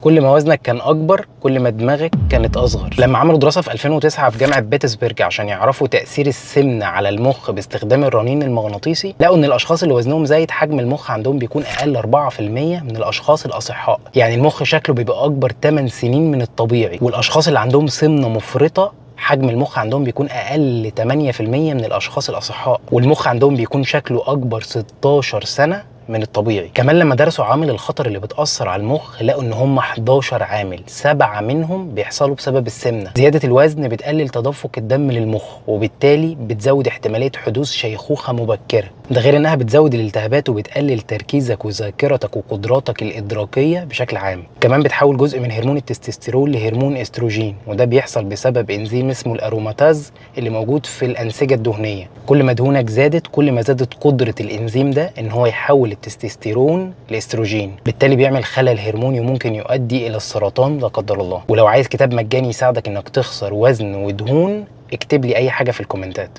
كل ما وزنك كان اكبر كل ما دماغك كانت اصغر. لما عملوا دراسه في 2009 في جامعه بيتسبرج عشان يعرفوا تاثير السمنه على المخ باستخدام الرنين المغناطيسي، لقوا ان الاشخاص اللي وزنهم زايد حجم المخ عندهم بيكون اقل 4% من الاشخاص الاصحاء. يعني المخ شكله بيبقى اكبر 8 سنين من الطبيعي. والاشخاص اللي عندهم سمنه مفرطه حجم المخ عندهم بيكون اقل 8% من الاشخاص الاصحاء، والمخ عندهم بيكون شكله اكبر 16 سنه من الطبيعي. كمان لما درسوا عوامل الخطر اللي بتأثر على المخ لقوا ان هم 11 عامل، 7 منهم بيحصلوا بسبب السمنة. زيادة الوزن بتقلل تدفق الدم للمخ وبالتالي بتزود احتمالية حدوث شيخوخة مبكرة. ده غير انها بتزود الالتهابات وبتقلل تركيزك وذاكرتك وقدراتك الادراكية بشكل عام. كمان بتحول جزء من هرمون التستوستيرون لهرمون استروجين، وده بيحصل بسبب انزيم اسمه الاروماتاز اللي موجود في الانسجة الدهنية. كل ما دهونك زادت كل ما زادت قدرة الانزيم ده ان هو يحول التستوستيرون لاستروجين، بالتالي بيعمل خلل هرموني وممكن يؤدي الى السرطان لا قدر الله. ولو عايز كتاب مجاني يساعدك انك تخسر وزن ودهون اكتب لي اي حاجة في الكومنتات.